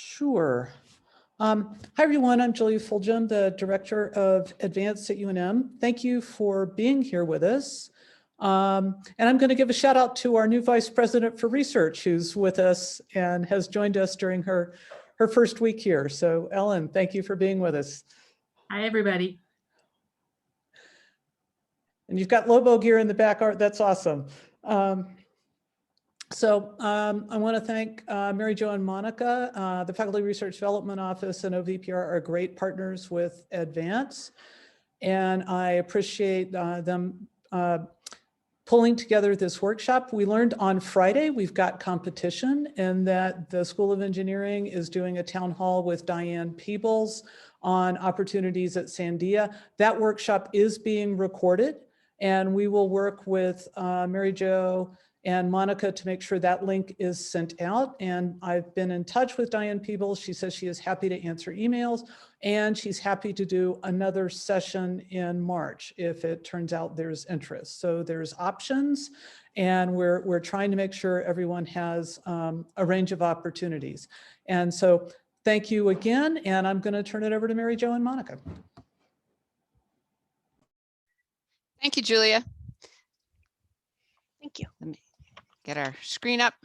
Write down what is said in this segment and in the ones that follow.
Sure. Hi, everyone. I'm Julia Fulgham, the Director of Advanced at UNM. Thank you for being here with us. And I'm going to give a shout out to our new Vice President for Research, who's with us and has joined us during her first week here. So Ellen, thank you for being with us. Hi, everybody. And you've got Lobo gear in the back art. That's awesome. I want to thank Mary Jo and Monica. The Faculty Research Development Office and OVPR are great partners with Advance. And I appreciate them pulling together this workshop. We learned on Friday we've got competition and that the School of Engineering is doing a town hall with Diane Peebles on opportunities at Sandia. That workshop is being recorded and we will work with Mary Jo and Monica to make sure that link is sent out. And I've been in touch with Diane Peebles. She says she is happy to answer emails and she's happy to do another session in March if it turns out there's interest. So there's options and we're trying to make sure everyone has a range of opportunities. And so thank you again. And I'm going to turn it over to Mary Jo and Monica. Thank you, Julia. Thank you. Let me get our screen up.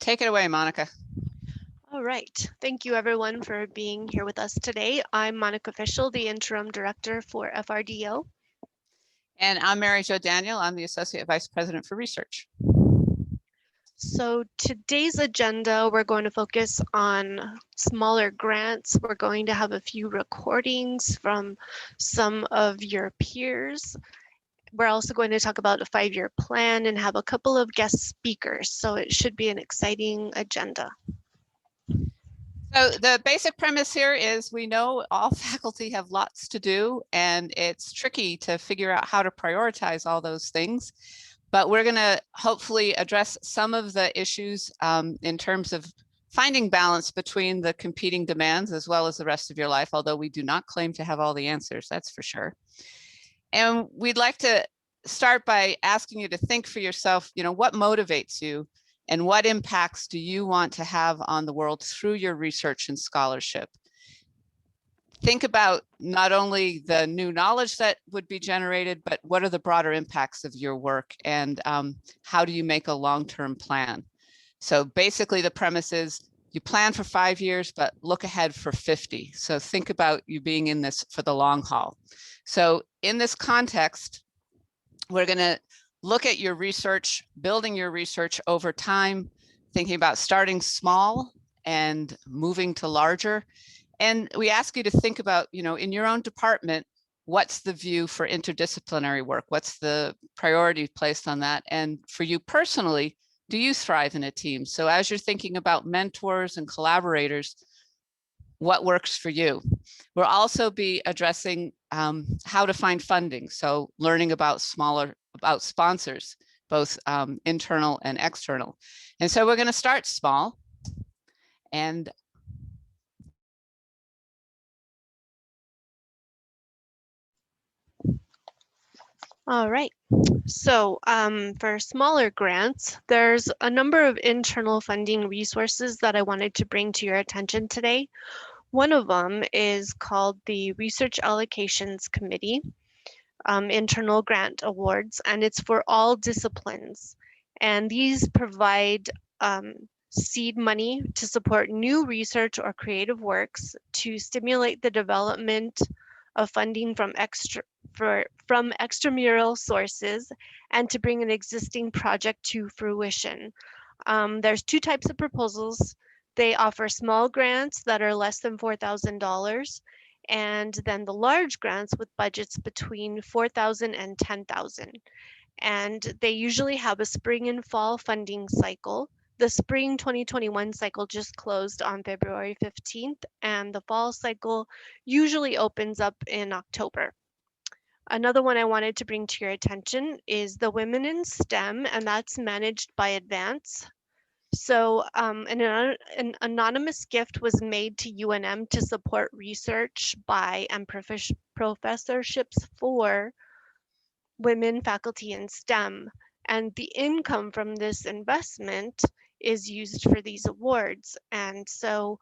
Take it away, Monica. All right. Thank you, everyone, for being here with us today. I'm Monica Fishel, the Interim Director for FRDO. And I'm Mary Jo Daniel. I'm the Associate Vice President for Research. So today's agenda, we're going to focus on smaller grants. We're going to have a few recordings from some of your peers. We're also going to talk about a 5-year plan and have a couple of guest speakers. So it should be an exciting agenda. So the basic premise here is we know all faculty have lots to do and it's tricky to figure out how to prioritize all those things. But we're going to hopefully address some of the issues in terms of finding balance between the competing demands as well as the rest of your life, although we do not claim to have all the answers, that's for sure. And we'd like to start by asking you to think for yourself, what motivates you and what impacts do you want to have on the world through your research and scholarship? Think about not only the new knowledge that would be generated, but what are the broader impacts of your work and how do you make a long-term plan? So basically the premise is you plan for 5 years, but look ahead for 50. So think about you being in this for the long haul. So in this context, we're going to look at your research, building your research over time, thinking about starting small and moving to larger. And we ask you to think about, in your own department, what's the view for interdisciplinary work? What's the priority placed on that? And for you personally, do you thrive in a team? So as you're thinking about mentors and collaborators, what works for you? We'll also be addressing how to find funding. So learning about sponsors, both internal and external. And so we're going to start small and All right. So for smaller grants, there's a number of internal funding resources that I wanted to bring to your attention today. One of them is called the Research Allocations Committee, Internal Grant Awards, and it's for all disciplines. And these provide seed money to support new research or creative works to stimulate the development of funding from extramural sources and to bring an existing project to fruition. There's 2 types of proposals. They offer small grants that are less than $4,000, and then the large grants with budgets between $4,000 and $10,000. And they usually have a spring and fall funding cycle. The spring 2021 cycle just closed on February 15th, and the fall cycle usually opens up in October. Another one I wanted to bring to your attention is the Women in STEM, and that's managed by Advance. So an anonymous gift was made to UNM to support research by and professorships for women faculty in STEM. And the income from this investment is used for these awards. And so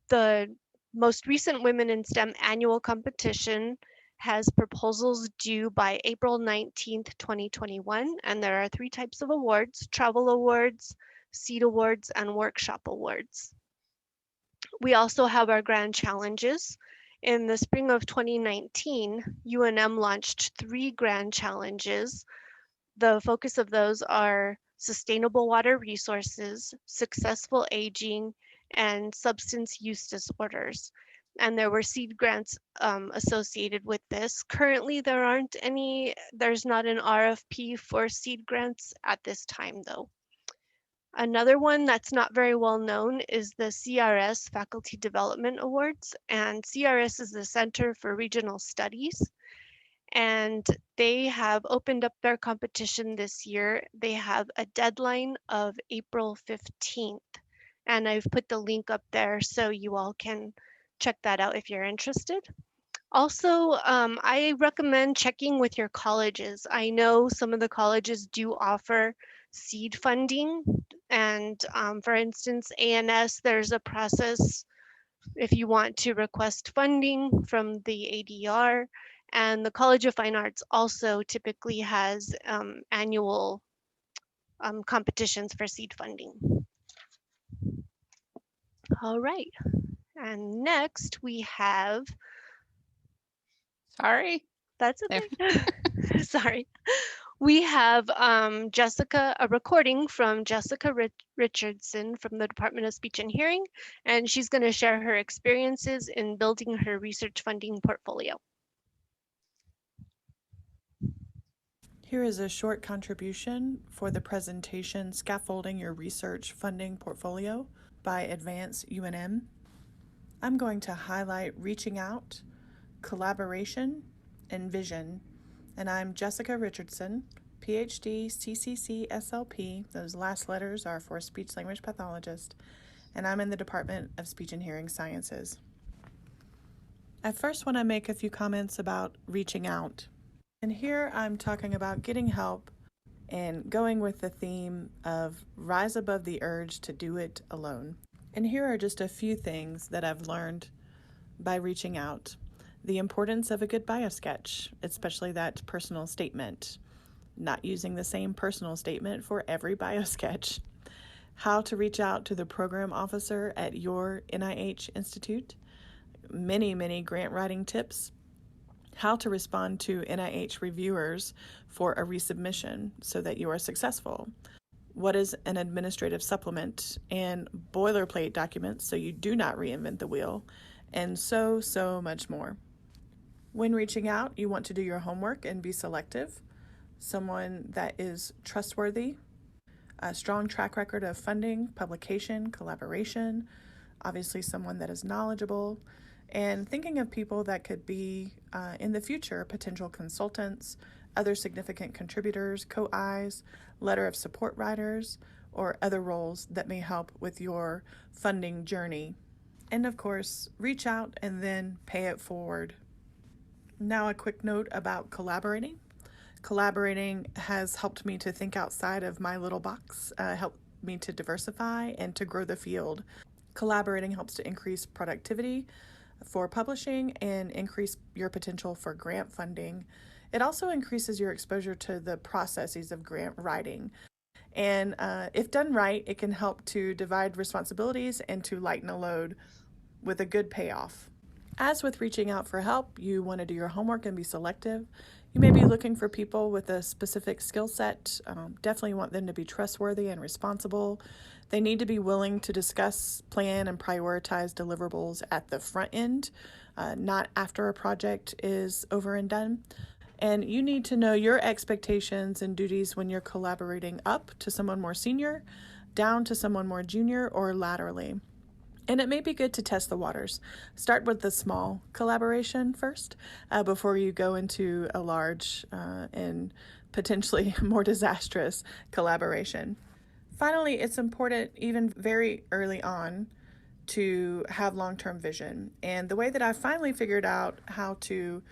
the most recent Women in STEM annual competition has proposals due by April 19th, 2021. And there are 3 types of awards: travel awards, seed awards, and workshop awards. We also have our grand challenges. In the spring of 2019, UNM launched 3 grand challenges. The focus of those are sustainable water resources, successful aging, and substance use disorders. And there were seed grants associated with this. Currently, there's not an RFP for seed grants at this time, though. Another one that's not very well known is the CRS Faculty Development Awards. And CRS is the Center for Regional Studies. And they have opened up their competition this year. They have a deadline of April 15th. And I've put the link up there so you all can check that out if you're interested. Also, I recommend checking with your colleges. I know some of the colleges do offer seed funding. And for instance, ANS, there's a process if you want to request funding from the ADR. And the College of Fine Arts also typically has annual competitions for seed funding. All right. And next we have, Sorry. that's okay. Sorry. We have Jessica, a recording from Jessica Richardson from the Department of Speech and Hearing, and she's going to share her experiences in building her research funding portfolio. Here is a short contribution for the presentation Scaffolding Your Research Funding Portfolio by Advance UNM. I'm going to highlight reaching out, collaboration, and vision. And I'm Jessica Richardson, PhD, CCC, SLP. Those last letters are for speech language pathologist. And I'm in the Department of Speech and Hearing Sciences. I first want to make a few comments about reaching out. And here I'm talking about getting help and going with the theme of rise above the urge to do it alone. And here are just a few things that I've learned by reaching out. The importance of a good bio sketch, especially that personal statement. Not using the same personal statement for every bio sketch. How to reach out to the program officer at your NIH institute. Many grant writing tips. How to respond to NIH reviewers for a resubmission so that you are successful. What is an administrative supplement and boilerplate documents so you do not reinvent the wheel, and so much more. When reaching out, you want to do your homework and be selective. Someone that is trustworthy, a strong track record of funding, publication, collaboration, obviously someone that is knowledgeable, and thinking of people that could be, in the future, potential consultants, other significant contributors, co-Is, letter of support writers, or other roles that may help with your funding journey. And of course, reach out and then pay it forward. Now a quick note about collaborating. Collaborating has helped me to think outside of my little box, helped me to diversify and to grow the field. Collaborating helps to increase productivity for publishing and increase your potential for grant funding. It also increases your exposure to the processes of grant writing. And if done right, it can help to divide responsibilities and to lighten a load with a good payoff. As with reaching out for help, you want to do your homework and be selective. You may be looking for people with a specific skill set. Definitely want them to be trustworthy and responsible. They need to be willing to discuss, plan, and prioritize deliverables at the front end, not after a project is over and done. And you need to know your expectations and duties when you're collaborating up to someone more senior, down to someone more junior, or laterally. And it may be good to test the waters. Start with the small collaboration first before you go into a large and potentially more disastrous collaboration. Finally, it's important, even very early on, to have long-term vision. And the way that I finally figured out how to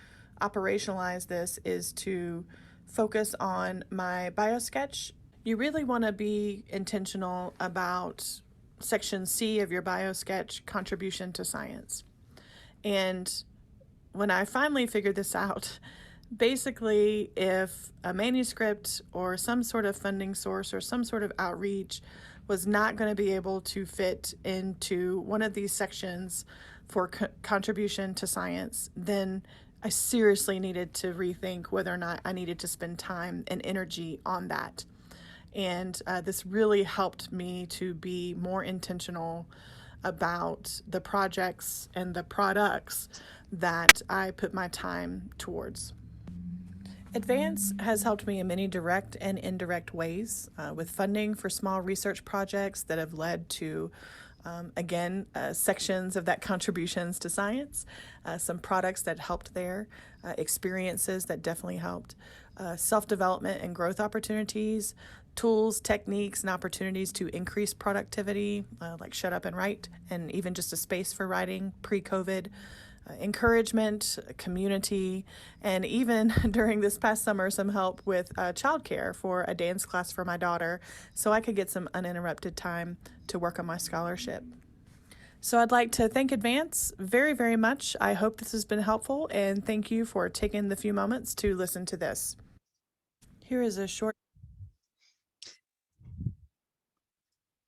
operationalize this is to focus on my biosketch, you really want to be intentional about section C of your biosketch, contribution to science. And when I finally figured this out, basically if a manuscript or some sort of funding source or some sort of outreach was not going to be able to fit into one of these sections for contribution to science, then I seriously needed to rethink whether or not I needed to spend time and energy on that. And this really helped me to be more intentional about the projects and the products that I put my time towards. Advance has helped me in many direct and indirect ways with funding for small research projects that have led to sections of that contributions to science, some products that helped there, experiences that definitely helped, self-development and growth opportunities, tools, techniques, and opportunities to increase productivity, like Shut Up and Write, and even just a space for writing pre-COVID, encouragement, community, and even during this past summer, some help with childcare for a dance class for my daughter so I could get some uninterrupted time to work on my scholarship. So I'd like to thank Advance very, very much. I hope this has been helpful, and thank you for taking the few moments to listen to this. Here is a short.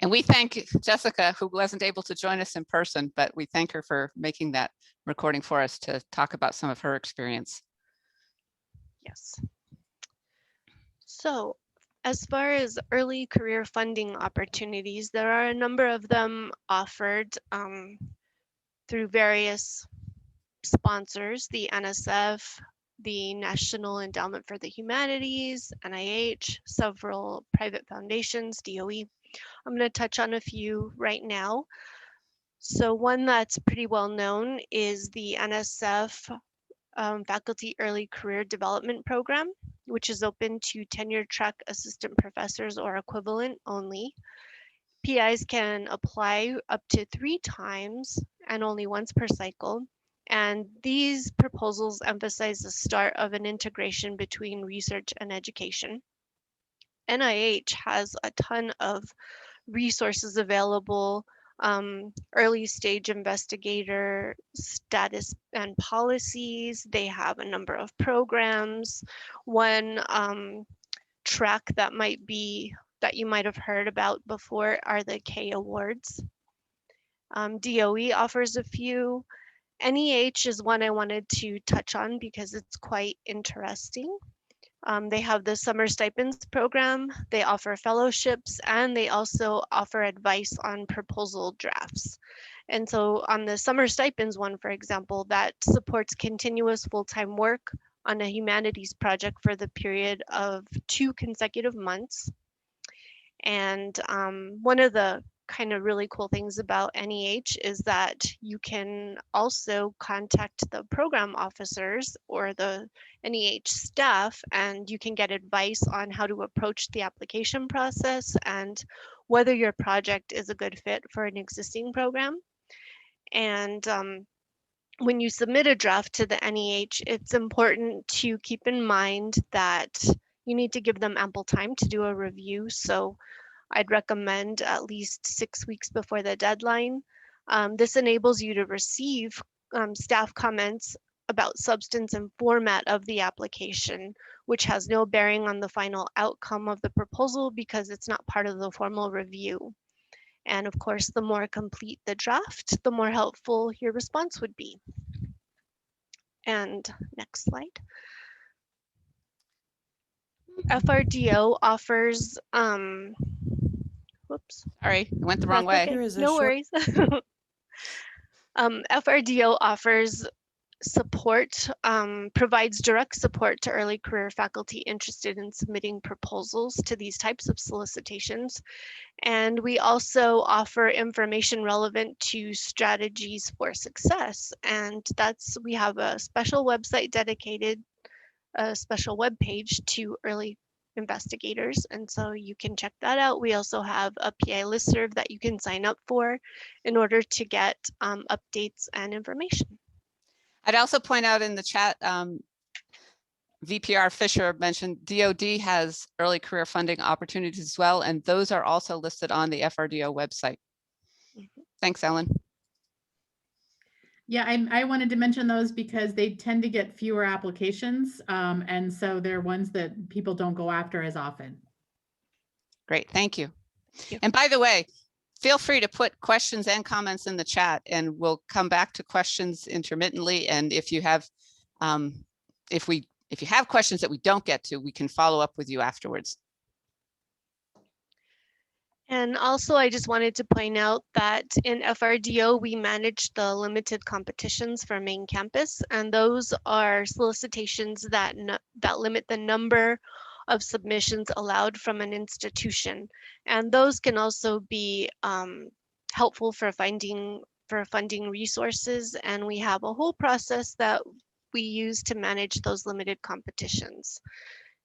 And we thank Jessica, who wasn't able to join us in person, but we thank her for making that recording for us to talk about some of her experience. Yes. So as far as early career funding opportunities, there are a number of them offered through various sponsors, the NSF, the National Endowment for the Humanities, NIH, several private foundations, DOE. I'm going to touch on a few right now. So one that's pretty well known is the NSF Faculty Early Career Development Program, which is open to tenured track assistant professors or equivalent only. PIs can apply up to 3 times and only once per cycle. And these proposals emphasize the start of an integration between research and education. NIH has a ton of resources available, early stage investigator status and policies. They have a number of programs. One track that you might have heard about before are the K Awards. DOE offers a few. NEH is one I wanted to touch on because it's quite interesting. They have the summer stipends program, they offer fellowships, and they also offer advice on proposal drafts. And so on the summer stipends one, for example, that supports continuous full-time work on a humanities project for the period of 2 consecutive months. And one of the kind of really cool things about NEH is that you can also contact the program officers or the NEH staff, and you can get advice on how to approach the application process and whether your project is a good fit for an existing program. And when you submit a draft to the NEH, it's important to keep in mind that you need to give them ample time to do a review. So I'd recommend at least 6 weeks before the deadline. This enables you to receive staff comments about substance and format of the application, which has no bearing on the final outcome of the proposal because it's not part of the formal review. And of course, the more complete the draft, the more helpful your response would be. And next slide. FRDO offers, whoops. Sorry, it went the wrong way. Okay. Here is a No short- worries. FRDO offers support, provides direct support to early career faculty interested in submitting proposals to these types of solicitations. And we also offer information relevant to strategies for success. And we have a special website dedicated, a special web page to early investigators, and so you can check that out. We also have a PI listserv that you can sign up for in order to get updates and information. I'd also point out in the chat, VPR Fisher mentioned, DoD has early career funding opportunities as well, and those are also listed on the FRDO website. Thanks, Ellen. Yeah, I wanted to mention those because they tend to get fewer applications. And so they're ones that people don't go after as often. Great, thank you. Thank you. And by the way, feel free to put questions and comments in the chat, and we'll come back to questions intermittently. And if you have, if you have questions that we don't get to, we can follow up with you afterwards. And also, I just wanted to point out that in FRDO, we manage the limited competitions for main campus, and those are solicitations that limit the number of submissions allowed from an institution. And those can also be helpful for funding resources. And we have a whole process that we use to manage those limited competitions.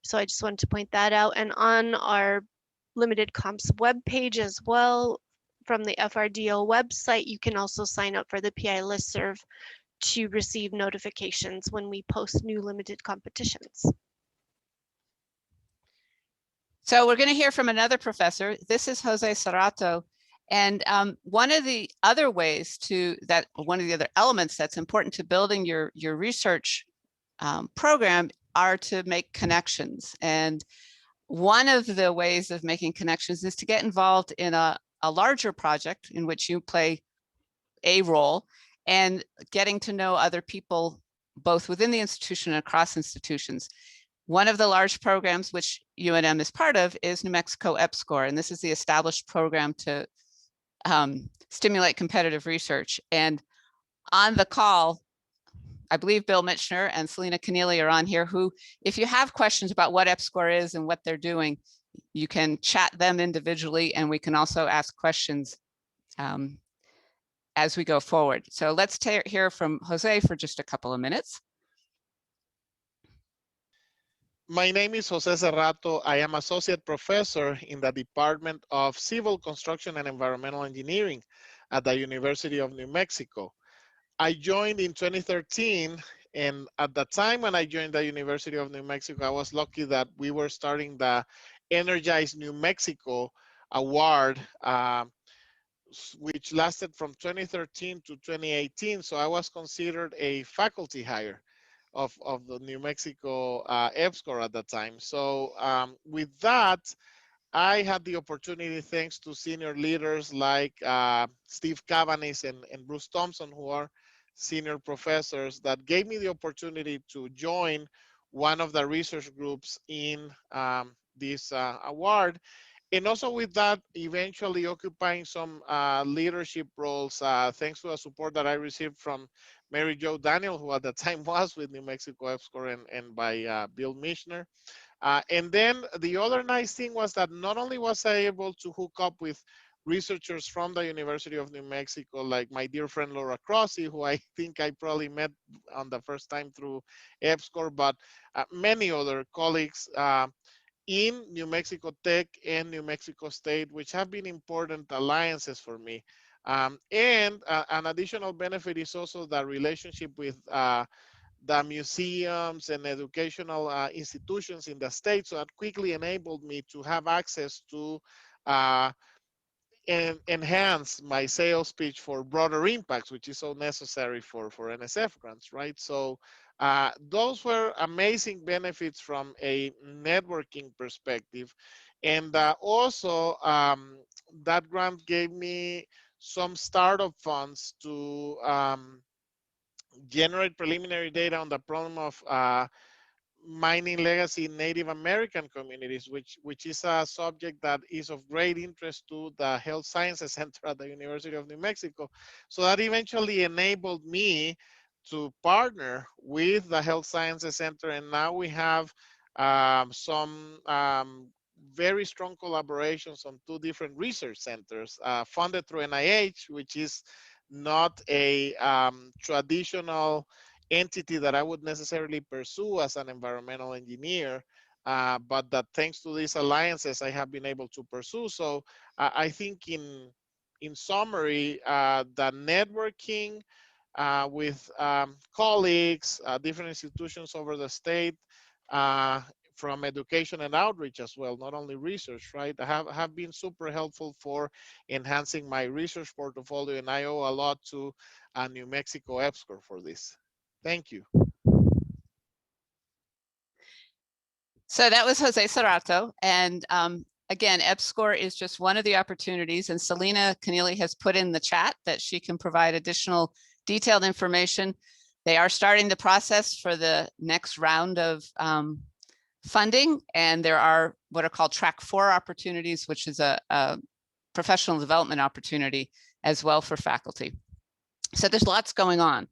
So I just wanted to point that out. And on our Limited Comps webpage as well, from the FRDO website, you can also sign up for the PI listserv to receive notifications when we post new limited competitions. So we're going to hear from another professor. This is Jose Sarato. And one of the other elements that's important to building your research program are to make connections. And one of the ways of making connections is to get involved in a larger project in which you play a role, and getting to know other people both within the institution and across institutions. One of the large programs which UNM is part of is New Mexico EPSCoR, and this is the established program to stimulate competitive research. And on the call, I believe Bill Mitchner and Selena Keneally are on here, who, if you have questions about what EPSCoR is and what they're doing, you can chat them individually, and we can also ask questions as we go forward. So let's hear from Jose for just a couple of minutes. My name is Jose Sarato. I am associate professor in the Department of Civil Construction and Environmental Engineering at the University of New Mexico. I joined in 2013, and at the time when I joined the University of New Mexico, I was lucky that we were starting the Energize New Mexico Award, which lasted from 2013 to 2018. So I was considered a faculty hire of the New Mexico EPSCoR at the time. So with that, I had the opportunity, thanks to senior leaders like Steve Cavanis and Bruce Thompson, who are senior professors, that gave me the opportunity to join one of the research groups in this award. And also with that, eventually occupying some leadership roles, thanks to the support that I received from Mary Jo Daniel, who at the time was with New Mexico EPSCoR, and by Bill Mitchner. And then the other nice thing was that not only was I able to hook up with researchers from the University of New Mexico, like my dear friend Laura Crossi, who I think I probably met on the first time through EPSCoR, but many other colleagues in New Mexico Tech and New Mexico State, which have been important alliances for me. And an additional benefit is also the relationship with the museums and educational institutions in the state. So that quickly enabled me to have access to and enhance my sales pitch for broader impacts, which is so necessary for NSF grants, right? So those were amazing benefits from a networking perspective. And also that grant gave me some startup funds to generate preliminary data on the problem of mining legacy in Native American communities, which is a subject that is of great interest to the Health Sciences Center at the University of New Mexico. So that eventually enabled me to partner with the Health Sciences Center, and now we have some very strong collaborations on 2 different research centers funded through NIH, which is not a traditional entity that I would necessarily pursue as an environmental engineer, but that thanks to these alliances, I have been able to pursue. So I think in summary, the networking with colleagues, different institutions over the state, from education and outreach as well, not only research, right? Have been super helpful for enhancing my research portfolio, and I owe a lot to New Mexico EPSCoR for this. Thank you. So that was Jose Sarato. And again, EPSCoR is just one of the opportunities, and Selena Keneally has put in the chat that she can provide additional detailed information. They are starting the process for the next round of funding, and there are what are called track 4 opportunities, which is a professional development opportunity as well for faculty. So there's lots going on.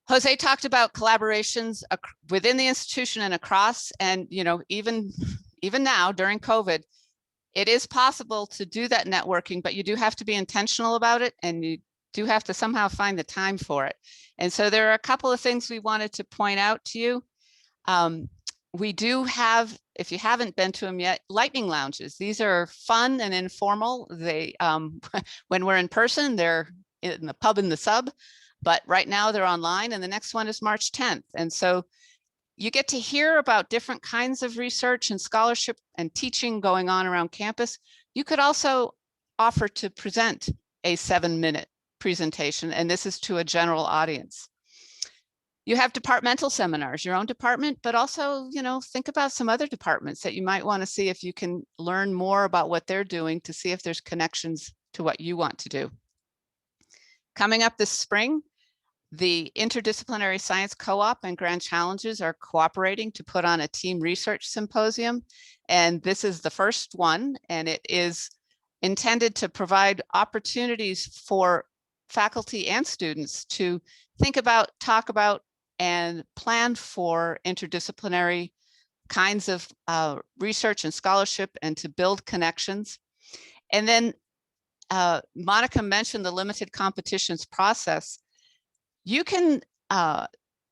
Jose talked about collaborations within the institution and across, and even now during COVID, it is possible to do that networking, but you do have to be intentional about it, and you do have to somehow find the time for it. And so there are a couple of things we wanted to point out to you. We do have, if you haven't been to them yet, lightning lounges. These are fun and informal. They, when we're in person, they're in the pub in the sub, but right now they're online, and the next one is March 10th. And so you get to hear about different kinds of research and scholarship and teaching going on around campus. You could also offer to present a 7-minute presentation, and this is to a general audience. You have departmental seminars, your own department, but also, think about some other departments that you might want to see if you can learn more about what they're doing to see if there's connections to what you want to do. Coming up this spring, the Interdisciplinary Science Co-op and Grand Challenges are cooperating to put on a team research symposium. And this is the first one, and it is intended to provide opportunities for faculty and students to think about, talk about, and plan for interdisciplinary kinds of research and scholarship, and to build connections. And then Monica mentioned the limited competitions process. You can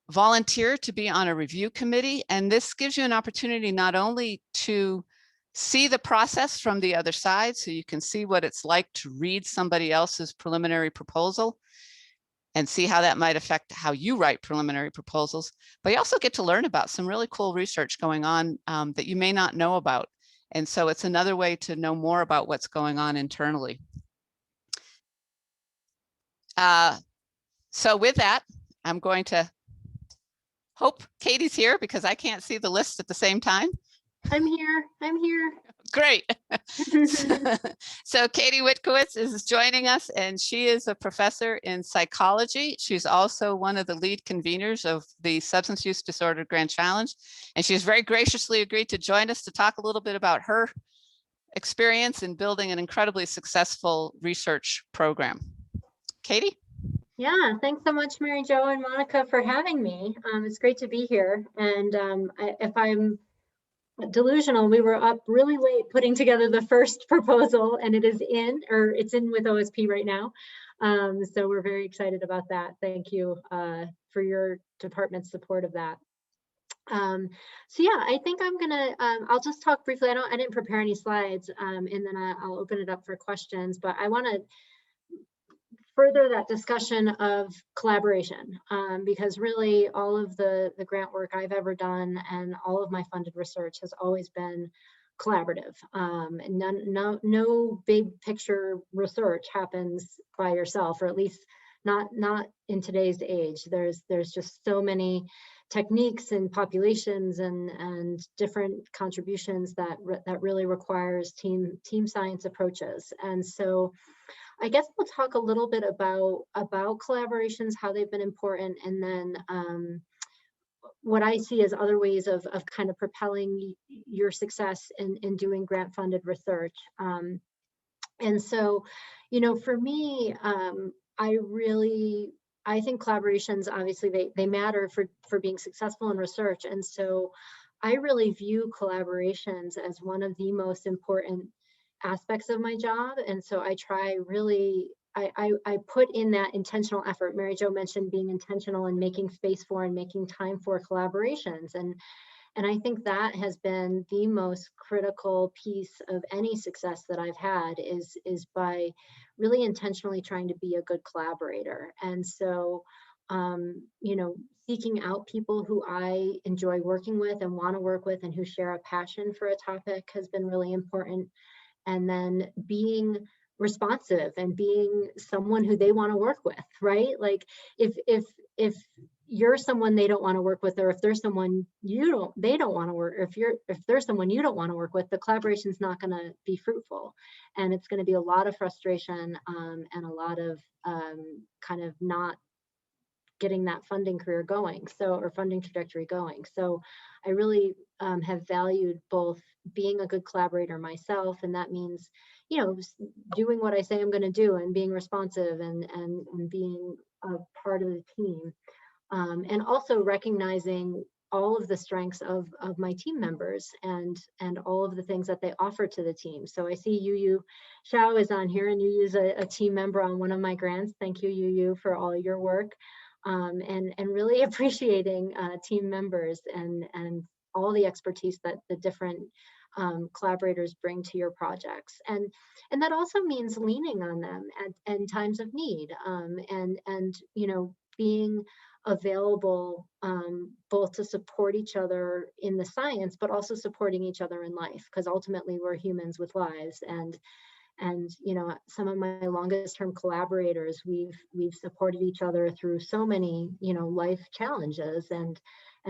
volunteer to be on a review committee, and this gives you an opportunity not only to see the process from the other side, so you can see what it's like to read somebody else's preliminary proposal and see how that might affect how you write preliminary proposals, but you also get to learn about some really cool research going on that you may not know about. And so it's another way to know more about what's going on internally. So with that, I'm going to hope Katie's here, because I can't see the list at the same time. I'm here. Great. So Katie Witkowitz is joining us, and she is a professor in psychology. She's also one of the lead conveners of the Substance Use Disorder Grand Challenge, and she's very graciously agreed to join us to talk a little bit about her experience in building an incredibly successful research program. Katie? Yeah, thanks so much, Mary Jo and Monica, for having me. It's great to be here. And if I'm delusional, we were up really late putting together the first proposal, and it's in with OSP right now. So we're very excited about that. Thank you for your department's support of that. So yeah, I think I'm gonna, I'll just talk briefly. I didn't prepare any slides, and then I'll open it up for questions, but I want to further that discussion of collaboration, because really all of the grant work I've ever done and all of my funded research has always been collaborative. And no big picture research happens by yourself, or at least not in today's age. There's just so many techniques and populations and different contributions that really requires team science approaches. And so I guess we'll talk a little bit about collaborations, how they've been important, and then what I see as other ways of kind of propelling your success in doing grant funded research. And so, for me, I think collaborations, obviously they matter for being successful in research. And so I really view collaborations as one of the most important aspects of my job. And so I try really, I put in that intentional effort. Mary Jo mentioned being intentional and making space for and making time for collaborations. And I think that has been the most critical piece of any success that I've had is by really intentionally trying to be a good collaborator. And so, seeking out people who I enjoy working with and want to work with and who share a passion for a topic has been really important. And then being responsive and being someone who they want to work with, right? Like if you're someone they don't want to work with, or if there's someone they don't want to work, or if there's someone you don't want to work with, the collaboration is not going to be fruitful, and it's going to be a lot of frustration and a lot of kind of not getting that funding career going, or funding trajectory going. So I really have valued both being a good collaborator myself, and that means, you know, doing what I say I'm going to do and being responsive and being a part of the team, and also recognizing all of the strengths of my team members and all of the things that they offer to the team. So I see Yu Shao is on here, and Yu is a team member on one of my grants. Thank you, Yu, for all your work. And really appreciating team members and all the expertise that the different collaborators bring to your projects. And that also means leaning on them at times of need, and you know, being available both to support each other in the science, but also supporting each other in life, because ultimately we're humans with lives. And you know, some of my longest term collaborators, we've supported each other through so many, you know, life challenges, and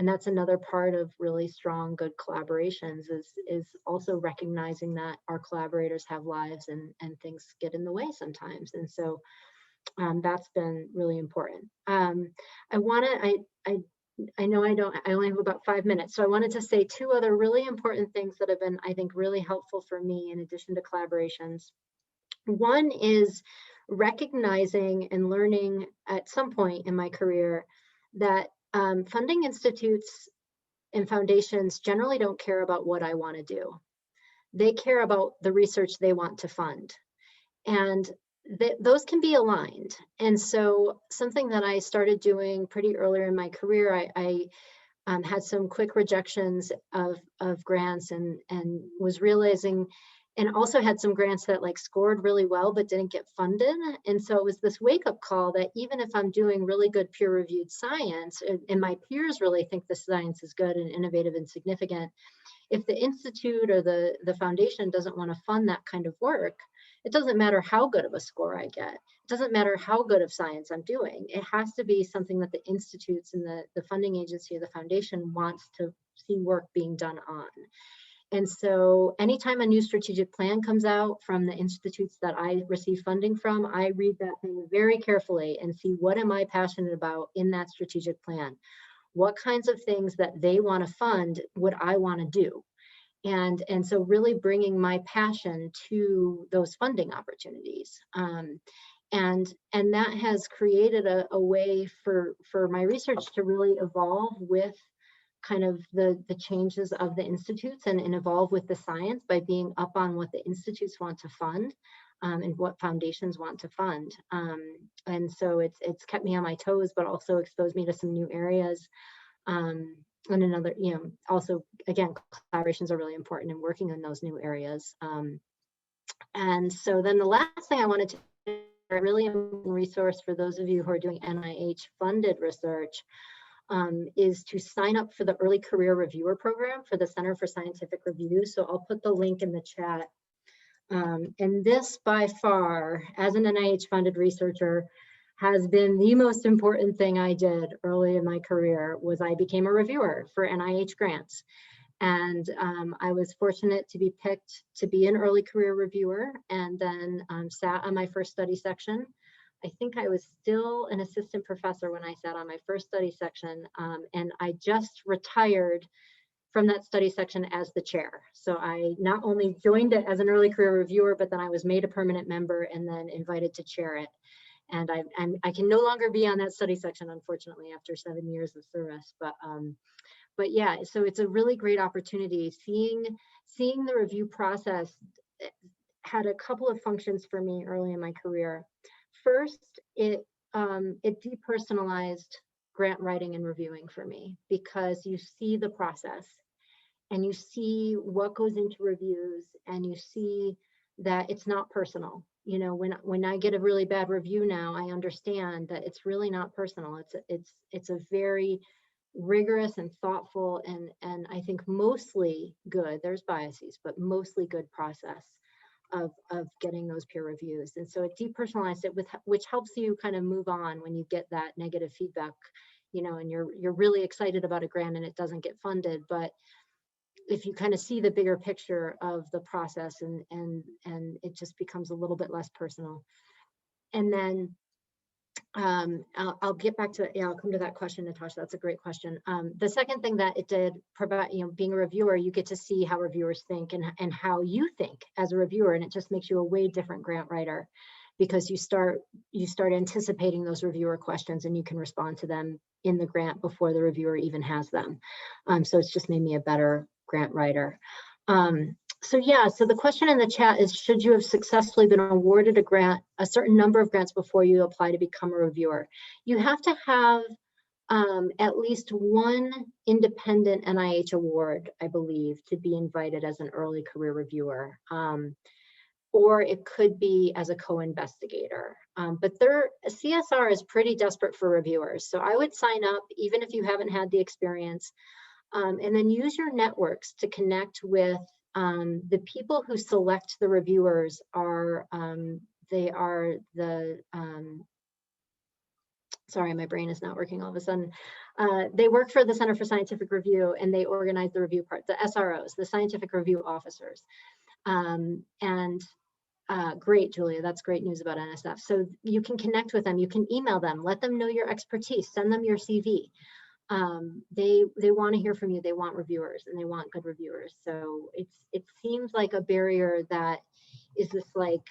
that's another part of really strong, good collaborations is also recognizing that our collaborators have lives and things get in the way sometimes. And so that's been really important. I know I only have about 5 minutes, so I wanted to say 2 other really important things that have been, I think, really helpful for me in addition to collaborations. One is recognizing and learning at some point in my career that funding institutes and foundations generally don't care about what I want to do. They care about the research they want to fund. And those can be aligned. And so something that I started doing pretty earlier in my career, I had some quick rejections of grants and was realizing, and also had some grants that like scored really well but didn't get funded. And so it was this wake-up call that even if I'm doing really good peer-reviewed science and my peers really think the science is good and innovative and significant, if the institute or the foundation doesn't want to fund that kind of work, it doesn't matter how good of a score I get. It doesn't matter how good of science I'm doing. It has to be something that the institutes and the funding agency or the foundation wants to see work being done on. And so anytime a new strategic plan comes out from the institutes that I receive funding from, I read that thing very carefully and see what am I passionate about in that strategic plan. What kinds of things that they want to fund would I want to do? And so really bringing my passion to those funding opportunities. And that has created a way for my research to really evolve with kind of the changes of the institutes and evolve with the science by being up on what the institutes want to fund and what foundations want to fund. And so it's kept me on my toes, but also exposed me to some new areas. And another, you know, also, again, collaborations are really important in working in those new areas. And so then the last thing I wanted to do, a really important resource for those of you who are doing NIH funded research, is to sign up for the Early Career Reviewer Program for the Center for Scientific Review. So I'll put the link in the chat. And this by far, as an NIH funded researcher, has been the most important thing I did early in my career. Was I became a reviewer for NIH grants. And I was fortunate to be picked to be an early career reviewer, and then sat on my first study section. I think I was still an assistant professor when I sat on my first study section, and I just retired from that study section as the chair. So I not only joined it as an early career reviewer, but then I was made a permanent member and then invited to chair it. And I can no longer be on that study section, unfortunately, after 7 years of service. But yeah, so it's a really great opportunity. Seeing the review process had a couple of functions for me early in my career. First, it depersonalized grant writing and reviewing for me, because you see the process and you see what goes into reviews, and you see that it's not personal. You know, when I get a really bad review now, I understand that it's really not personal. It's a very rigorous and thoughtful and I think mostly good, there's biases, but mostly good process of getting those peer reviews. And so it depersonalized it, which helps you kind of move on when you get that negative feedback, you know, and you're really excited about a grant and it doesn't get funded. But if you kind of see the bigger picture of the process and it just becomes a little bit less personal. And then I'll get back to, yeah, I'll come to that question, Natasha. That's a great question. The second thing that it did provide, you know, being a reviewer, you get to see how reviewers think and how you think as a reviewer, and it just makes you a way different grant writer because you start anticipating those reviewer questions and you can respond to them in the grant before the reviewer even has them. So it's just made me a better grant writer. So yeah, so the question in the chat is, should you have successfully been awarded a grant, a certain number of grants before you apply to become a reviewer? You have to have at least one independent NIH award, I believe, to be invited as an early career reviewer. Or it could be as a co-investigator. But CSR is pretty desperate for reviewers. So I would sign up even if you haven't had the experience, and then use your networks to connect with the people who select the reviewers are, sorry, my brain is not working all of a sudden. They work for the Center for Scientific Review and they organize the review part, the SROs, the Scientific Review Officers. Great, Julia, that's great news about NSF. So you can connect with them, you can email them, let them know your expertise, send them your CV. They want to hear from you. They want reviewers and they want good reviewers. So it seems like a barrier that is this like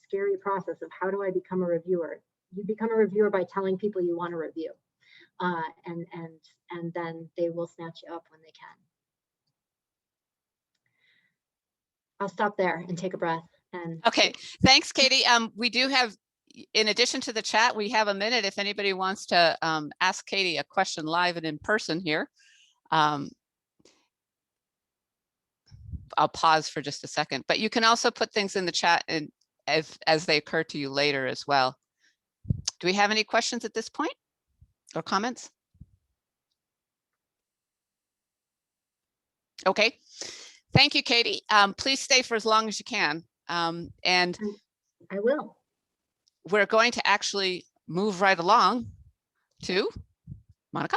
scary process of how do I become a reviewer? You become a reviewer by telling people you want to review, and then they will snatch you up when they can. I'll stop there and take a breath. And okay, thanks, Katie. We do have, in addition to the chat, we have a minute if anybody wants to ask Katie a question live and in person here. I'll pause for just a second, but you can also put things in the chat and as they occur to you later as well. Do we have any questions at this point or comments? Okay, thank you, Katie. Please stay for as long as you can. And I will. We're going to actually move right along to Monica.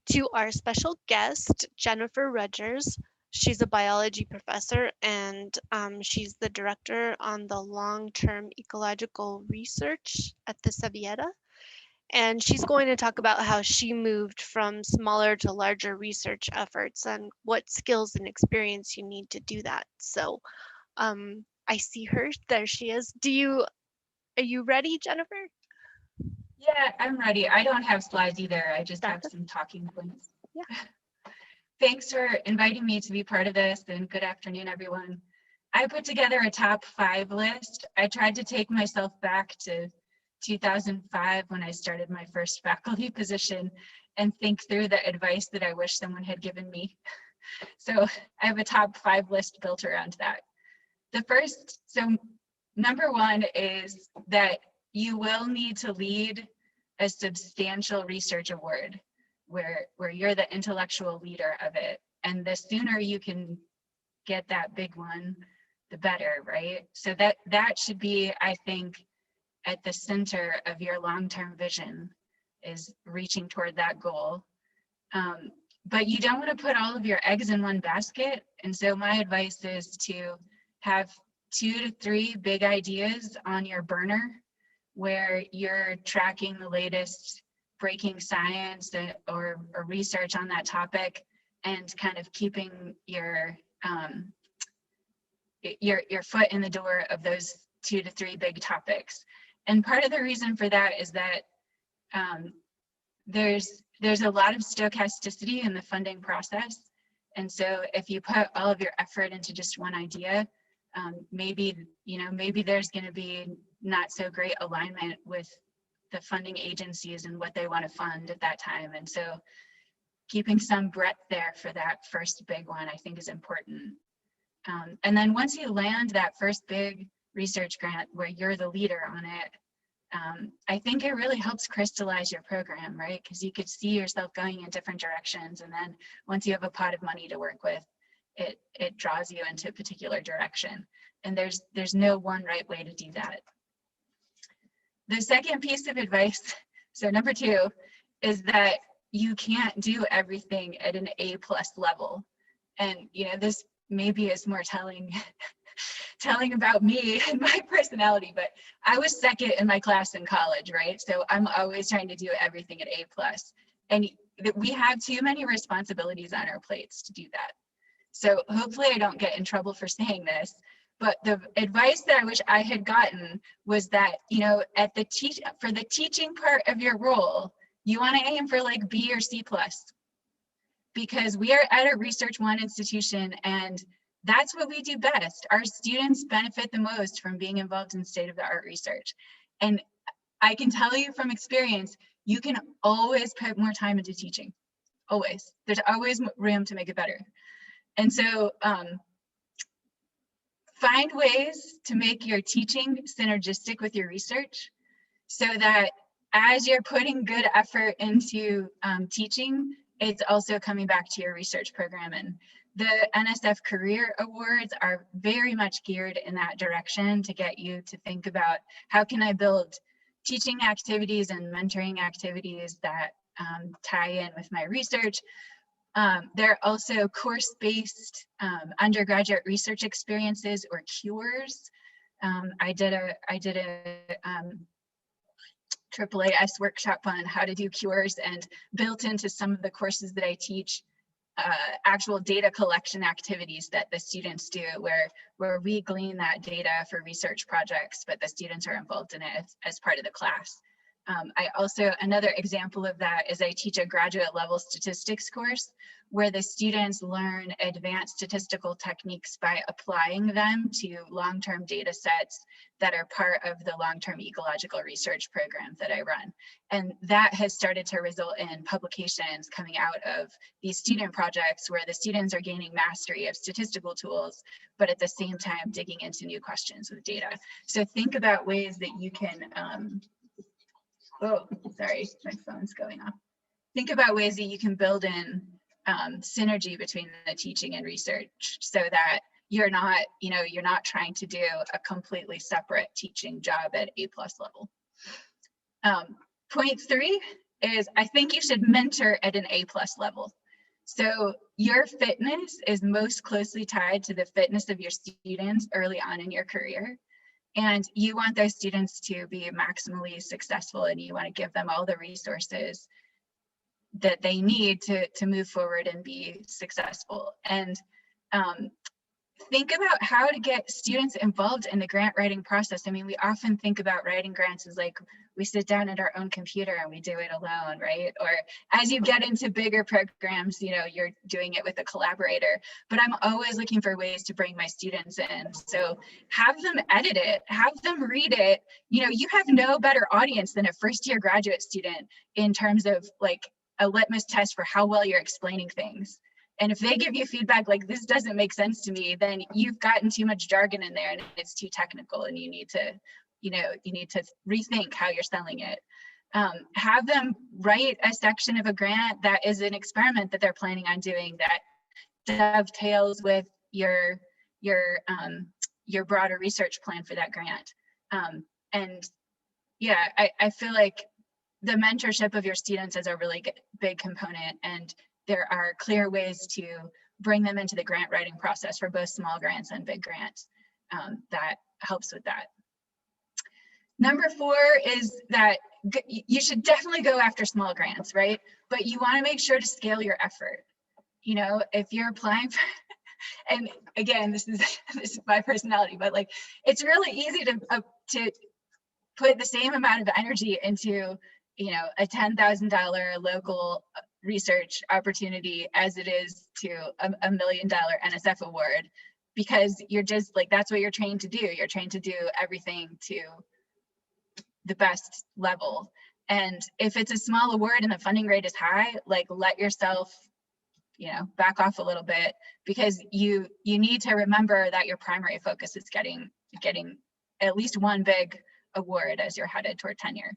To our special guest, Jennifer Rudgers. She's a biology professor and she's the director on the long-term ecological research at the Sabieta. And she's going to talk about how she moved from smaller to larger research efforts and what skills and experience you need to do that. So I see her, there she is. Are you ready, Jennifer? Yeah, I'm ready. I don't have slides either. I just have some talking points. Yeah. Thanks for inviting me to be part of this, and good afternoon, everyone. I put together a top 5 list. I tried to take myself back to 2005 when I started my first faculty position and think through the advice that I wish someone had given me. So I have a top 5 list built around that. The first, so number 1 is that you will need to lead a substantial research award where you're the intellectual leader of it. And the sooner you can get that big one, the better, right? So that should be, I think, at the center of your long-term vision, is reaching toward that goal. But you don't want to put all of your eggs in one basket. And so my advice is to have 2 to 3 big ideas on your burner where you're tracking the latest breaking science or research on that topic and kind of keeping your foot in the door of those 2 to 3 big topics. And part of the reason for that is that there's a lot of stochasticity in the funding process. And so if you put all of your effort into just one idea, maybe there's going to be not so great alignment with the funding agencies and what they want to fund at that time. And so keeping some breadth there for that first big one, I think, is important. And then once you land that first big research grant where you're the leader on it, I think it really helps crystallize your program, right? Because you could see yourself going in different directions. And then once you have a pot of money to work with, it draws you into a particular direction. And there's no one right way to do that. The second piece of advice, so number 2, is that you can't do everything at an A+ level. And this maybe is more telling about me and my personality, but I was second in my class in college, right? So I'm always trying to do everything at A+. And we have too many responsibilities on our plates to do that. So hopefully I don't get in trouble for saying this, but the advice that I wish I had gotten was that, at for the teaching part of your role, you want to aim for like B or C+, because we are at a Research 1 institution, and that's what we do best. Our students benefit the most from being involved in state-of-the-art research. And I can tell you from experience, you can always put more time into teaching, always. There's always room to make it better. And so find ways to make your teaching synergistic with your research, so that as you're putting good effort into teaching, it's also coming back to your research program. And the NSF Career Awards are very much geared in that direction to get you to think about how can I build teaching activities and mentoring activities that tie in with my research. There are also course-based undergraduate research experiences, or cures. I did a AAAS workshop on how to do cures, and built into some of the courses that I teach actual data collection activities that the students do, where we glean that data for research projects, but the students are involved in it as part of the class. Another example of that is I teach a graduate level statistics course where the students learn advanced statistical techniques by applying them to long-term data sets that are part of the long-term ecological research program that I run. And that has started to result in publications coming out of these student projects where the students are gaining mastery of statistical tools, but at the same time digging into new questions with data. So think about ways that you can, oh, sorry, my phone's going off. Think about ways that you can build in synergy between the teaching and research, so that you're not trying to do a completely separate teaching job at A+ level. Point 3 is I think you should mentor at an A+ level. So your fitness is most closely tied to the fitness of your students early on in your career. And you want those students to be maximally successful, and you want to give them all the resources that they need to move forward and be successful. And think about how to get students involved in the grant writing process. I mean, we often think about writing grants as like we sit down at our own computer and we do it alone, right? Or as you get into bigger programs, you're doing it with a collaborator. But I'm always looking for ways to bring my students in. So have them edit it, have them read it. You have no better audience than a first-year graduate student in terms of like a litmus test for how well you're explaining things. And if they give you feedback like this doesn't make sense to me, then you've gotten too much jargon in there and it's too technical, and you need to rethink how you're selling it. Have them write a section of a grant that is an experiment that they're planning on doing that dovetails with your broader research plan for that grant. And yeah, I feel like the mentorship of your students is a really big component, and there are clear ways to bring them into the grant writing process for both small grants and big grants. That helps with that. Number 4 is that you should definitely go after small grants, right? But you want to make sure to scale your effort. If you're applying for, and again, this is my personality, but like it's really easy to put the same amount of energy into a $10,000 local research opportunity as it is to a $1 million NSF award, because you're just like, that's what you're trained to do. You're trained to do everything to the best level. And if it's a small award and the funding rate is high, like let yourself, back off a little bit, because you need to remember that your primary focus is getting at least one big award as you're headed toward tenure.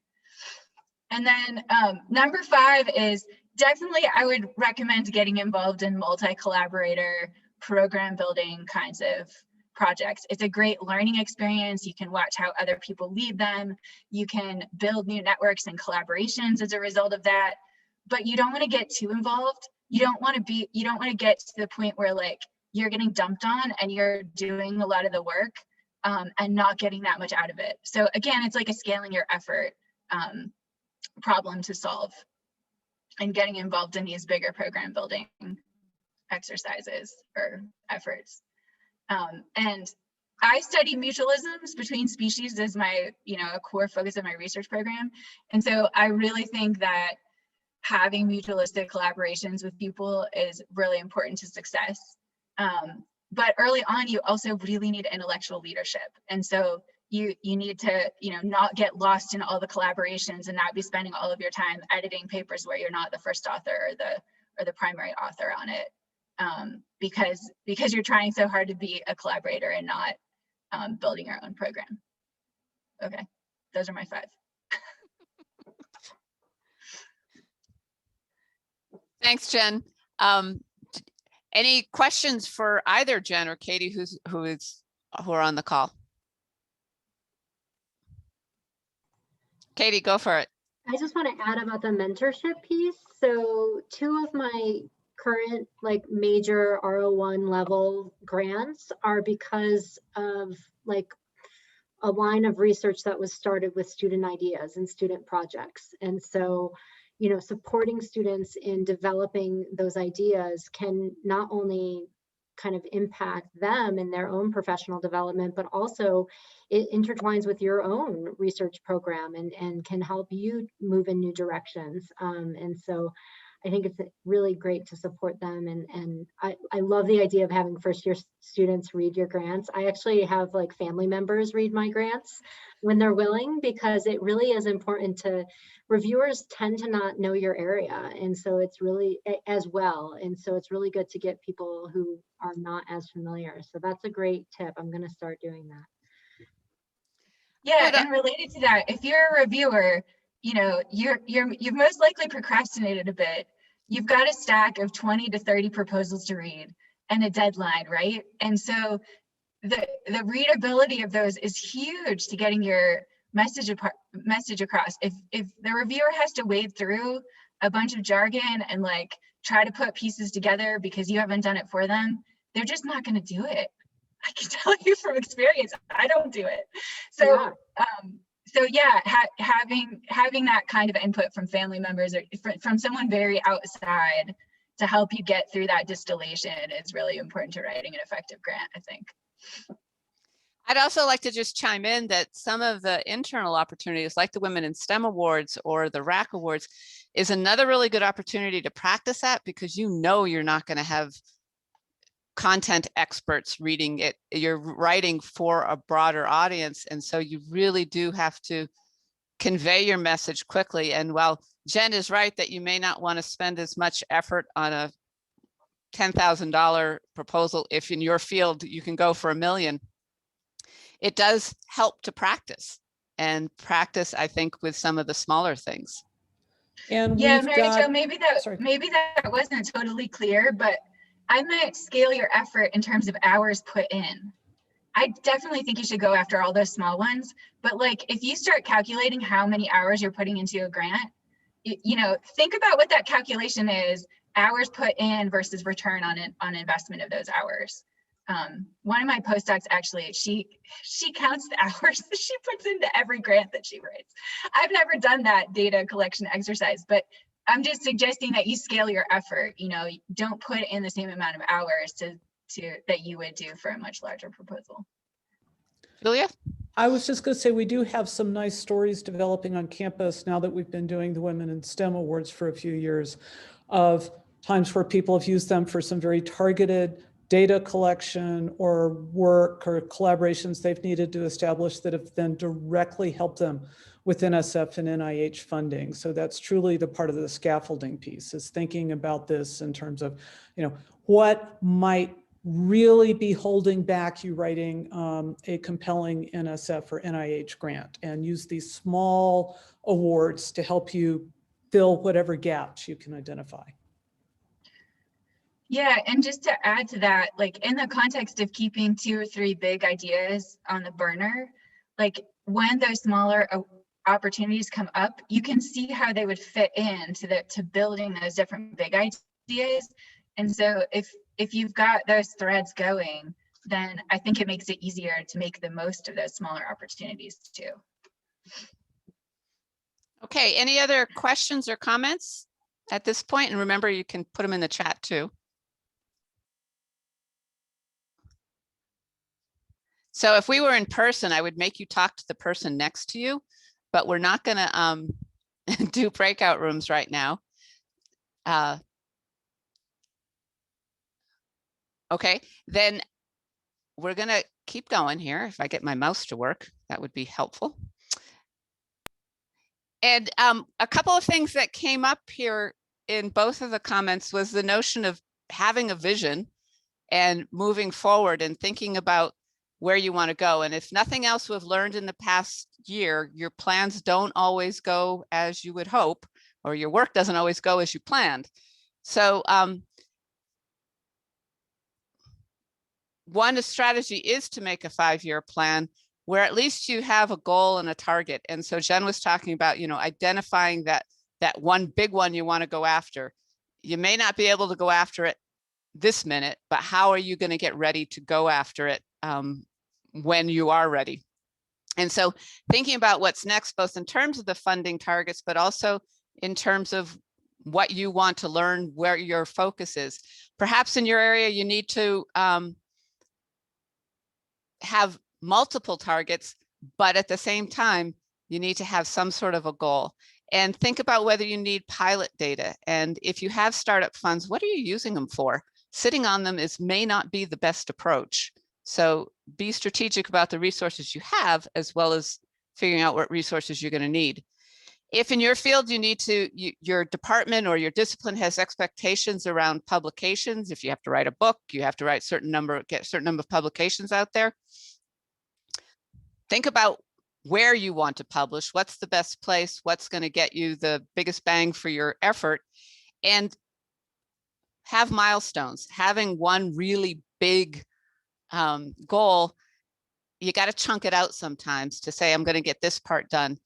And then number 5 is definitely, I would recommend getting involved in multi-collaborator program building kinds of projects. It's a great learning experience. You can watch how other people lead them. You can build new networks and collaborations as a result of that, but you don't want to get too involved. You don't want to get to the point where like you're getting dumped on and you're doing a lot of the work and not getting that much out of it. So again, it's like a scaling your effort problem to solve, and getting involved in these bigger program building exercises or efforts. And I study mutualisms between species as my, a core focus of my research program. And so I really think that having mutualistic collaborations with people is really important to success. But early on, you also really need intellectual leadership. And so you need to, not get lost in all the collaborations and not be spending all of your time editing papers where you're not the first author or the primary author on it. Because you're trying so hard to be a collaborator and not building your own program. Okay, those are my 5. Thanks, Jen. Any questions for either Jen or Katie who are on the call? Katie, go for it. I just want to add about the mentorship piece. So 2 of my current major R01 level grants are because of a line of research that was started with student ideas and student projects. And so, supporting students in developing those ideas can not only kind of impact them in their own professional development, but also it intertwines with your own research program and can help you move in new directions. And so I think it's really great to support them. And I love the idea of having first-year students read your grants. I actually have family members read my grants when they're willing, because it really is important to, reviewers tend to not know your area. And so it's really as well. And so it's really good to get people who are not as familiar. So that's a great tip. I'm going to start doing that. Yeah, and related to that, if you're a reviewer, you've most likely procrastinated a bit. You've got a stack of 20 to 30 proposals to read and a deadline, right? And so the readability of those is huge to getting your message across. If the reviewer has to wade through a bunch of jargon and try to put pieces together because you haven't done it for them, they're just not going to do it. I can tell you from experience, I don't do it. So, yeah. Having that kind of input from family members or from someone very outside to help you get through that distillation is really important to writing an effective grant, I think. I'd also like to just chime in that some of the internal opportunities like the Women in STEM Awards or the RAC Awards is another really good opportunity to practice that, because you're not going to have content experts reading it. You're writing for a broader audience. And so you really do have to convey your message quickly. And while Jen is right that you may not want to spend as much effort on a $10,000 proposal, if in your field you can go for $1 million, it does help to practice, I think, with some of the smaller things. And yeah, Mary Jo, maybe that wasn't totally clear, but I might scale your effort in terms of hours put in. I definitely think you should go after all those small ones, but if you start calculating how many hours you're putting into a grant, think about what that calculation is, hours put in versus return on investment of those hours. One of my postdocs actually, she counts the hours that she puts into every grant that she writes. I've never done that data collection exercise, but I'm just suggesting that you scale your effort. Don't put in the same amount of hours that you would do for a much larger proposal. Julia? I was just going to say, we do have some nice stories developing on campus now that we've been doing the Women in STEM Awards for a few years, of times where people have used them for some very targeted data collection or work or collaborations they've needed to establish that have then directly helped them with NSF and NIH funding. So that's truly the part of the scaffolding piece, is thinking about this in terms of, what might really be holding back you writing a compelling NSF or NIH grant, and use these small awards to help you fill whatever gaps you can identify. Yeah, and just to add to that, like in the context of keeping 2 or 3 big ideas on the burner, like when those smaller opportunities come up, you can see how they would fit into to building those different big ideas. And so if you've got those threads going, then I think it makes it easier to make the most of those smaller opportunities too. Okay, any other questions or comments at this point? And remember, you can put them in the chat too. So if we were in person, I would make you talk to the person next to you, but we're not going to do breakout rooms right now. Okay, then we're going to keep going here. If I get my mouse to work, that would be helpful. And a couple of things that came up here in both of the comments was the notion of having a vision and moving forward and thinking about where you want to go. And if nothing else we've learned in the past year, your plans don't always go as you would hope, or your work doesn't always go as you planned. So one strategy is to make a 5-year plan where at least you have a goal and a target. And so Jenn was talking about, identifying that one big one you want to go after. You may not be able to go after it this minute, but how are you going to get ready to go after it when you are ready? And so thinking about what's next, both in terms of the funding targets, but also in terms of what you want to learn, where your focus is. Perhaps in your area, you need to have multiple targets, but at the same time, you need to have some sort of a goal. And think about whether you need pilot data. And if you have startup funds, what are you using them for? Sitting on them may not be the best approach. So be strategic about the resources you have, as well as figuring out what resources you're going to need. If in your field you need to, your department or your discipline has expectations around publications, if you have to write a book, you have to write get a certain number of publications out there. Think about where you want to publish, what's the best place, what's going to get you the biggest bang for your effort, and have milestones. Having one really big goal, you got to chunk it out sometimes to say, I'm going to get this part done.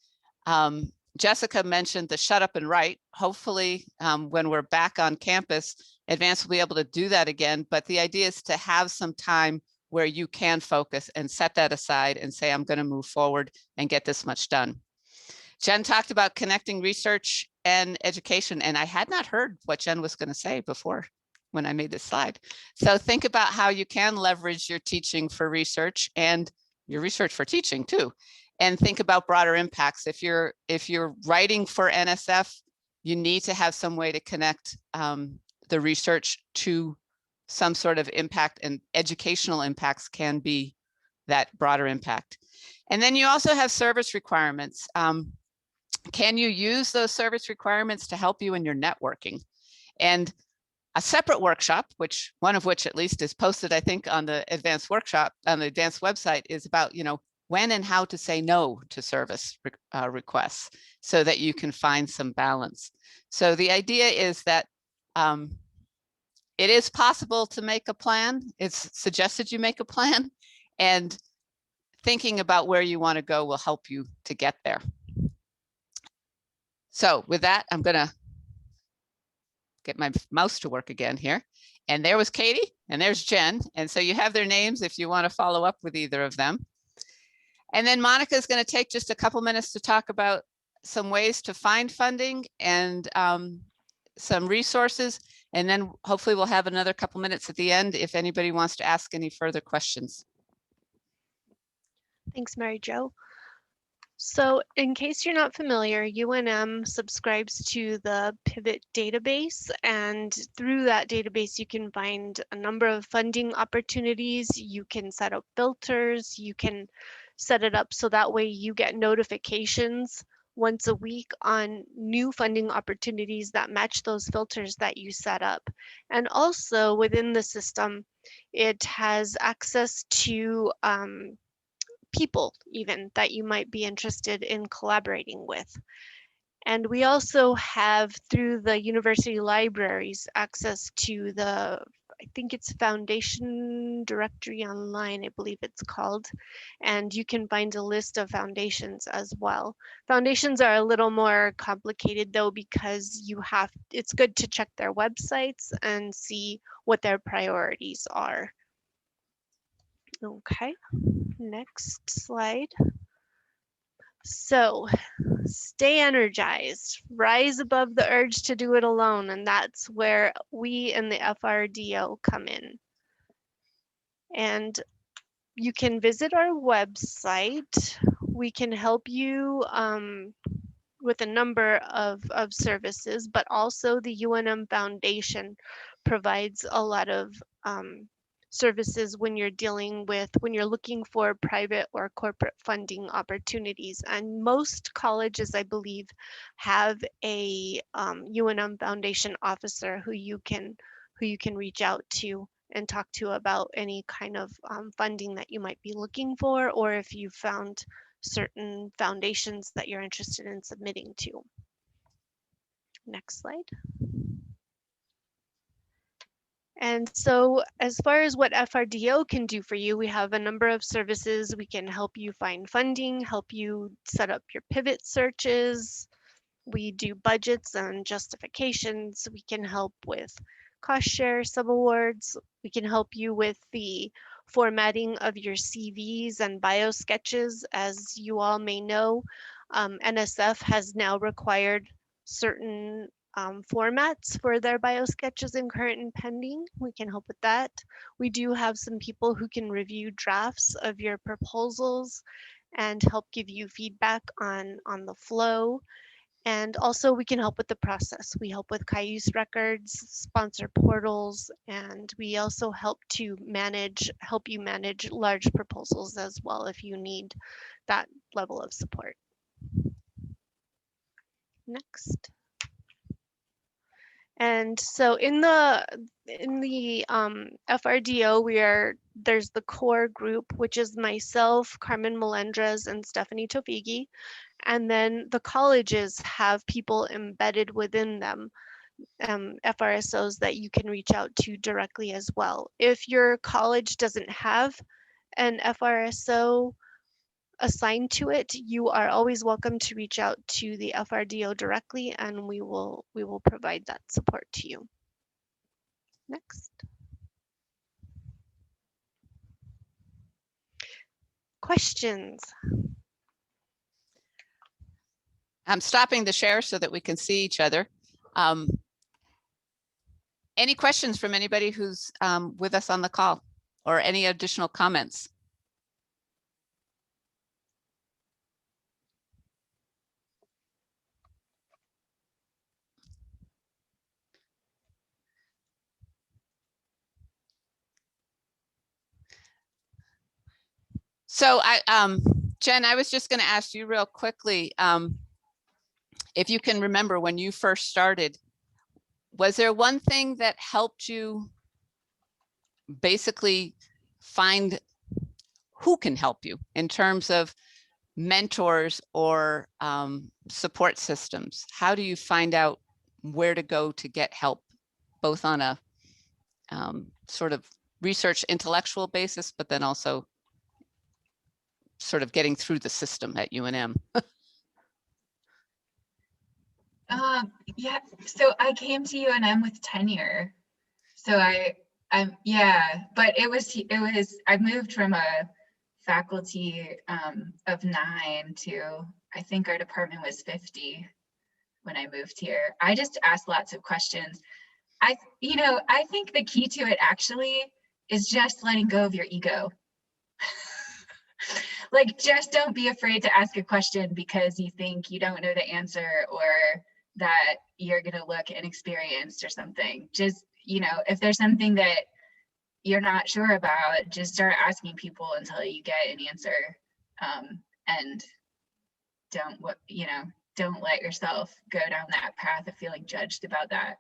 Jessica mentioned the shut up and write. Hopefully, when we're back on campus, Advance will be able to do that again. But the idea is to have some time where you can focus and set that aside and say, I'm going to move forward and get this much done. Jenn talked about connecting research and education, and I had not heard what Jenn was going to say before when I made this slide. So think about how you can leverage your teaching for research and your research for teaching too. And think about broader impacts. If you're writing for NSF, you need to have some way to connect the research to some sort of impact, and educational impacts can be that broader impact. And then you also have service requirements. Can you use those service requirements to help you in your networking? And a separate workshop, one of which at least is posted, I think, on the Advanced workshop, on the Advanced website, is about, when and how to say no to service requests so that you can find some balance. So the idea is that it is possible to make a plan. It's suggested you make a plan, and thinking about where you want to go will help you to get there. So with that, I'm going to get my mouse to work again here. And there was Katie, and there's Jenn. And so you have their names if you want to follow up with either of them. And then Monica is going to take just a couple minutes to talk about some ways to find funding and some resources. And then hopefully we'll have another couple minutes at the end if anybody wants to ask any further questions. Thanks, Mary Jo. So in case you're not familiar, UNM subscribes to the Pivot database, and through that database, you can find a number of funding opportunities. You can set up filters, you can set it up so that way you get notifications once a week on new funding opportunities that match those filters that you set up. And also within the system, it has access to people even that you might be interested in collaborating with. And we also have, through the university libraries, access to the, I think it's Foundation Directory Online, I believe it's called. And you can find a list of foundations as well. Foundations are a little more complicated though, because it's good to check their websites and see what their priorities are. Okay, next slide. So stay energized, rise above the urge to do it alone. And that's where we in the FRDO come in. And you can visit our website. We can help you with a number of services, but also the UNM Foundation provides a lot of services when you're looking for private or corporate funding opportunities. And most colleges, I believe, have a UNM Foundation officer who you can reach out to and talk to about any kind of funding that you might be looking for, or if you found certain foundations that you're interested in submitting to. Next slide. And so as far as what FRDO can do for you, we have a number of services. We can help you find funding, help you set up your pivot searches. We do budgets and justifications. We can help with cost share subawards. We can help you with the formatting of your CVs and bio sketches. As you all may know, NSF has now required certain formats for their bio sketches in current and pending. We can help with that. We do have some people who can review drafts of your proposals and help give you feedback on the flow. And also we can help with the process. We help with Cayuse records, sponsor portals, and we also help you manage large proposals as well if you need that level of support. Next. And so in the FRDO, there's the core group, which is myself, Carmen Melendrez, and Stephanie Tofigi. And then the colleges have people embedded within them, FRSOs that you can reach out to directly as well. If your college doesn't have an FRSO assigned to it, you are always welcome to reach out to the FRDO directly, and we will provide that support to you. Next. Questions? I'm stopping the share so that we can see each other. Any questions from anybody who's with us on the call, or any additional comments? So Jen, I was just going to ask you real quickly, if you can remember when you first started, was there one thing that helped you basically find who can help you in terms of mentors or support systems? How do you find out where to go to get help, both on a sort of research intellectual basis, but then also sort of getting through the system at UNM? Yeah, so I came to UNM with tenure. So yeah, but it was, I moved from a faculty of 9 to, I think our department was 50 when I moved here. I just asked lots of questions. I think the key to it actually is just letting go of your ego. Like, just don't be afraid to ask a question because you think you don't know the answer or that you're going to look inexperienced or something. Just, you know, if there's something that you're not sure about, just start asking people until you get an answer. And don't let yourself go down that path of feeling judged about that.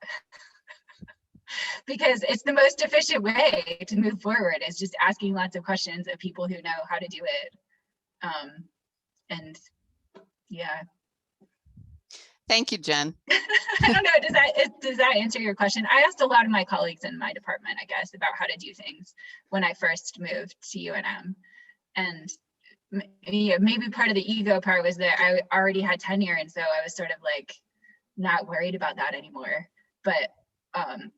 Because it's the most efficient way to move forward, is just asking lots of questions of people who know how to do it. And yeah. Thank you, Jen. I don't know, does that answer your question? I asked a lot of my colleagues in my department, I guess, about how to do things when I first moved to UNM. And maybe part of the ego part was that I already had tenure, and so I was sort of like not worried about that anymore. But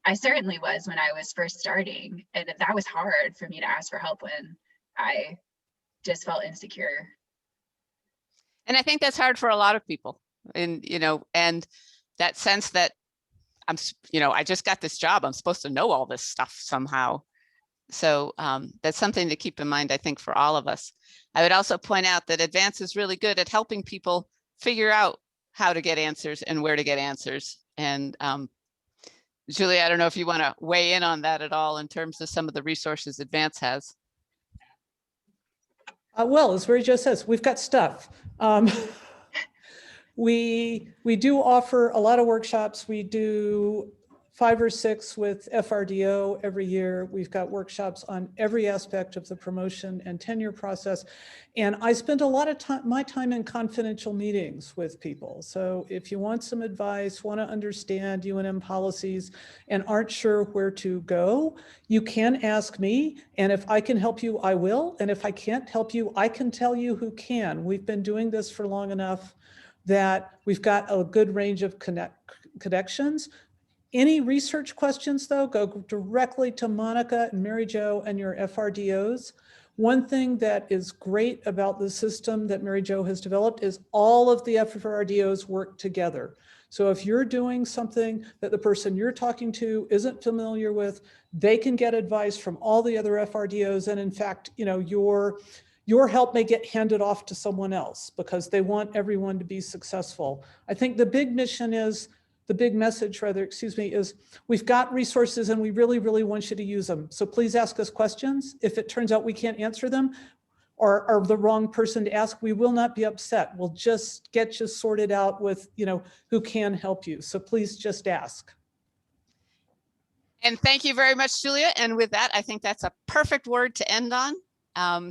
I certainly was when I was first starting, and that was hard for me to ask for help when I just felt insecure. And I think that's hard for a lot of people. And, you know, and that sense that I just got this job, I'm supposed to know all this stuff somehow. So that's something to keep in mind, I think, for all of us. I would also point out that Advance is really good at helping people figure out how to get answers and where to get answers. And Julie, I don't know if you want to weigh in on that at all in terms of some of the resources Advance has. Well, as Mary Jo says, we've got stuff. We do offer a lot of workshops. We do 5 or 6 with FRDO every year. We've got workshops on every aspect of the promotion and tenure process. And I spend a lot of my time in confidential meetings with people. So if you want some advice, want to understand UNM policies and aren't sure where to go, you can ask me. And if I can help you, I will. And if I can't help you, I can tell you who can. We've been doing this for long enough that we've got a good range of connections. Any research questions, though, go directly to Monica and Mary Jo and your FRDOs. One thing that is great about the system that Mary Jo has developed is all of the FRDOs work together. So if you're doing something that the person you're talking to isn't familiar with, they can get advice from all the other FRDOs. And in fact, you know, your help may get handed off to someone else because they want everyone to be successful. I think the big mission is, the big message rather, excuse me, is we've got resources and we really, really want you to use them. So please ask us questions. If it turns out we can't answer them or are the wrong person to ask, we will not be upset. We'll just get you sorted out with, you know, who can help you. So please just ask. And thank you very much, Julia. And with that, I think that's a perfect word to end on.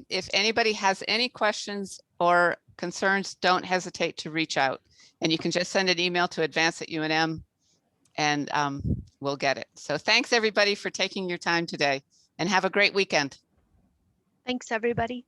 If anybody has any questions or concerns, don't hesitate to reach out. And you can just send an email to advance@UNM and we'll get it. So thanks everybody for taking your time today and have a great weekend. Thanks, everybody.